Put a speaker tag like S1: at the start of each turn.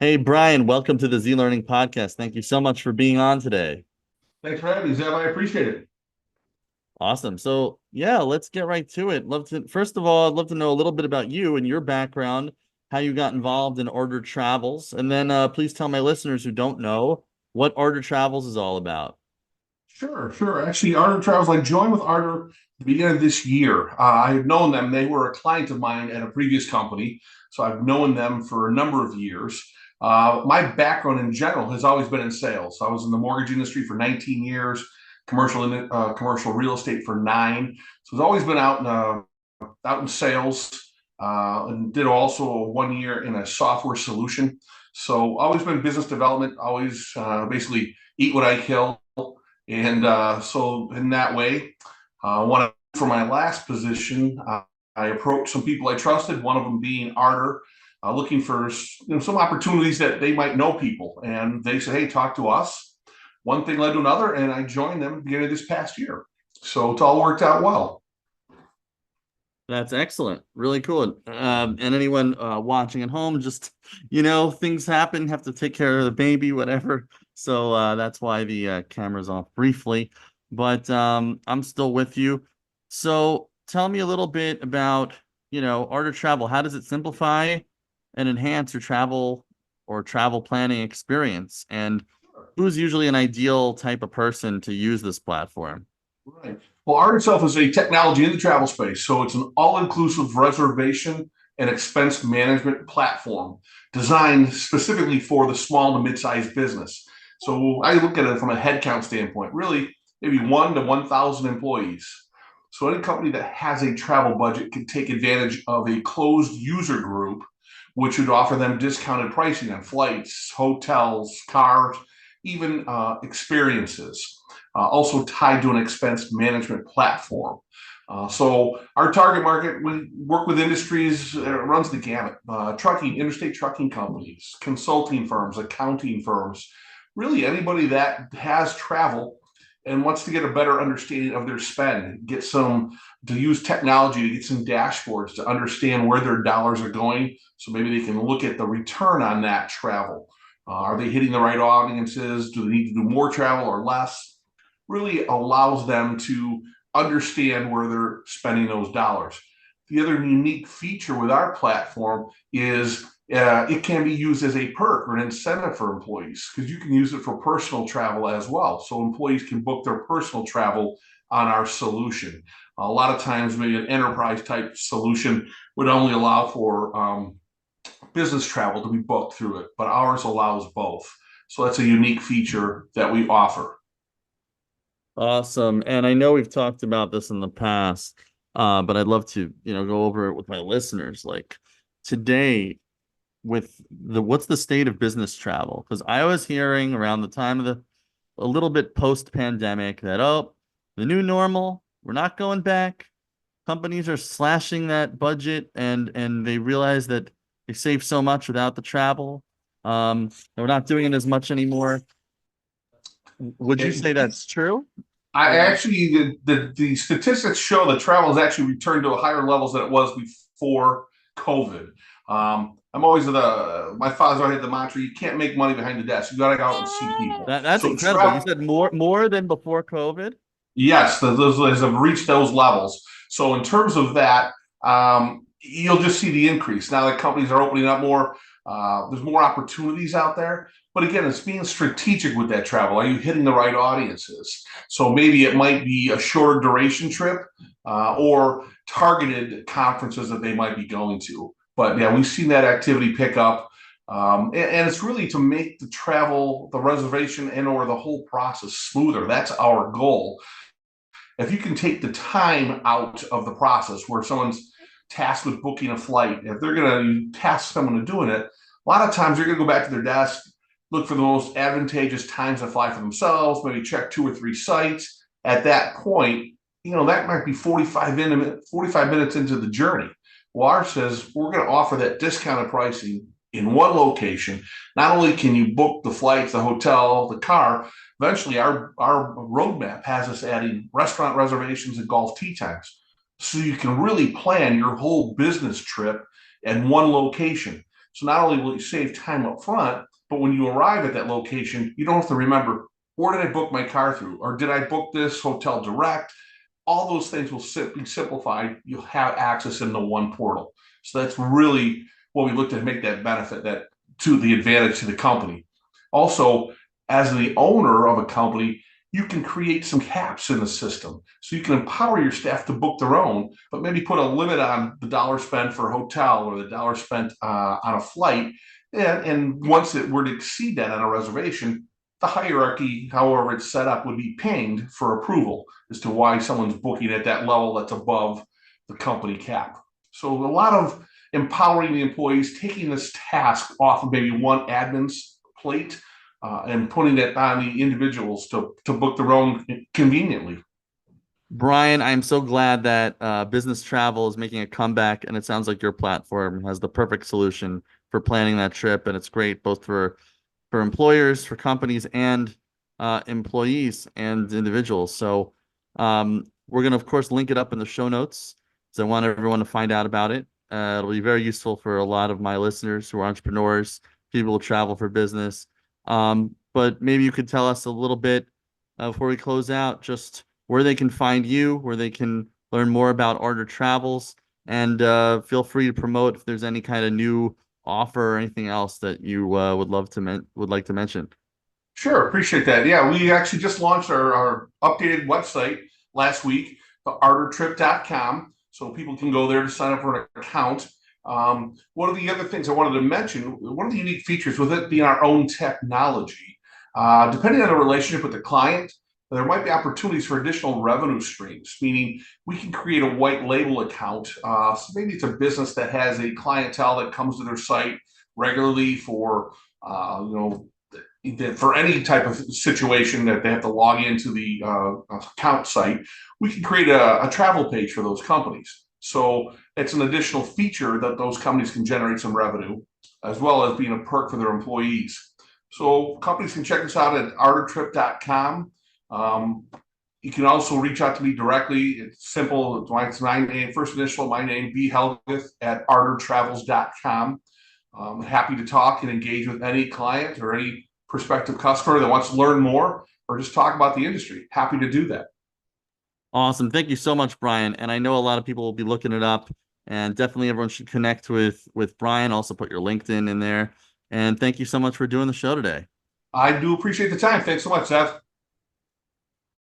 S1: Hey, Brian, welcome to the Z Learning Podcast. Thank you so much for being on today.
S2: Thanks for having me, Zeb. I appreciate it.
S1: Awesome. So, yeah, let's get right to it. First of all, I'd love to know a little bit about you and your background, how you got involved in Ardor Travels, and then please tell my listeners who don't know what Ardor Travels is all about.
S2: Sure. Actually, Ardor Travels, I joined with Ardor at the beginning of this year. I have known them. They were a client of mine at a previous company, so I've known them for a number of years. My background in general has always been in sales. I was in the mortgage industry for 19 years, commercial real estate for 9. So I've always been out in sales, and did also 1 year in a software solution. So always been business development, always basically eat what I kill. And so in that way, for my last position, I approached some people I trusted, one of them being Ardor, looking for some opportunities that they might know people. And they said, hey, talk to us. One thing led to another, and I joined them at the beginning of this past year. So it's all worked out well.
S1: That's excellent. Really cool. And anyone watching at home, just, things happen, have to take care of the baby, whatever. So that's why the camera's off briefly. But I'm still with you. So tell me a little bit about, Art of Travel. How does it simplify and enhance your travel or travel planning experience? And who's usually an ideal type of person to use this platform?
S2: Right. Well, Art itself is a technology in the travel space. So it's an all inclusive reservation and expense management platform designed specifically for the small to mid sized business. So I look at it from a headcount standpoint, really, maybe 1 to 1,000 employees. So any company that has a travel budget can take advantage of a closed user group, which would offer them discounted pricing on flights, hotels, cars, even experiences, also tied to an expense management platform. So our target market, we work with industries, runs the gamut: trucking, interstate trucking companies, consulting firms, accounting firms, really anybody that has travel and wants to get a better understanding of their spend, to use technology to get some dashboards to understand where their dollars are going. So maybe they can look at the return on that travel. Are they hitting the right audiences? Do they need to do more travel or less? Really allows them to understand where they're spending those dollars. The other unique feature with our platform is it can be used as a perk or an incentive for employees, because you can use it for personal travel as well. So employees can book their personal travel on our solution. A lot of times, maybe an enterprise type solution would only allow for business travel to be booked through it, but ours allows both. So that's a unique feature that we offer.
S1: Awesome. And I know we've talked about this in the past, but I'd love to, go over it with my listeners. Like today, with what's the state of business travel? Because I was hearing around the time of a little bit post-pandemic that, oh, the new normal, we're not going back. Companies are slashing that budget and they realize that they save so much without the travel. We're not doing it as much anymore. Would you say
S2: It,
S1: that's true?
S2: I
S1: Or
S2: actually the statistics show that travel has actually returned to higher levels than it was before COVID. I'm always my father's always had the mantra: you can't make money behind the desk. You got to go out and see people.
S1: that's
S2: So
S1: incredible. You
S2: travel,
S1: said more than before COVID?
S2: yes, those have reached those levels. So in terms of that, you'll just see the increase now that companies are opening up more. There's more opportunities out there, but again, it's being strategic with that travel. Are you hitting the right audiences? So maybe it might be a shorter duration trip, or targeted conferences that they might be going to. But yeah, we've seen that activity pick up. And it's really to make the travel, the reservation, and or the whole process smoother. That's our goal. If you can take the time out of the process where someone's tasked with booking a flight, if they're going to task someone to doing it, a lot of times they're going to go back to their desk, look for the most advantageous times to fly for themselves, maybe check 2 or 3 sites. At that point, that might be 45 minutes into the journey. Well, ours says we're going to offer that discounted pricing in one location. Not only can you book the flights, the hotel, the car, eventually our roadmap has us adding restaurant reservations and golf tee times. So you can really plan your whole business trip in one location. So not only will you save time up front, but when you arrive at that location, you don't have to remember, where did I book my car through? Or did I book this hotel direct? All those things will be simplified. You'll have access in the one portal. So that's really what we look to make that benefit, that to the advantage to the company. Also, as the owner of a company, you can create some caps in the system. So you can empower your staff to book their own, but maybe put a limit on the dollar spent for a hotel or the dollar spent on a flight. And once it were to exceed that on a reservation, the hierarchy, however it's set up, would be pinged for approval as to why someone's booking at that level that's above the company cap. So a lot of empowering the employees, taking this task off of maybe one admin's plate, and putting it on the individuals to book their own conveniently.
S1: Brian, I'm so glad that business travel is making a comeback, and it sounds like your platform has the perfect solution for planning that trip, and it's great both for employers, for companies, and employees and individuals. So we're going to, of course, link it up in the show notes. So I want everyone to find out about it. It'll be very useful for a lot of my listeners who are entrepreneurs, people who travel for business. But maybe you could tell us a little bit before we close out, just where they can find you, where they can learn more about Ardor Travels, and feel free to promote if there's any kind of new offer or anything else that you would like to mention.
S2: Sure, appreciate that. Yeah, we actually just launched our updated website last week, the ardortrip.com. So people can go there to sign up for an account. One of the other things I wanted to mention, one of the unique features with it being our own technology, depending on the relationship with the client, there might be opportunities for additional revenue streams, meaning we can create a white label account. So maybe it's a business that has a clientele that comes to their site regularly for, you know, for any type of situation that they have to log into the account site, we can create a travel page for those companies. So it's an additional feature that those companies can generate some revenue, as well as being a perk for their employees. So companies can check us out at ardortrip.com. You can also reach out to me directly. It's simple. It's my name, first initial, my name, B. Helgeth at ardortravels.com. I'm happy to talk and engage with any client or any prospective customer that wants to learn more or just talk about the industry. Happy to do that.
S1: Awesome. Thank you so much, Brian. And I know a lot of people will be looking it up, and definitely everyone should connect with Brian. Also put your LinkedIn in there. And thank you so much for doing the show today.
S2: I do appreciate the time. Thanks so much, Seth.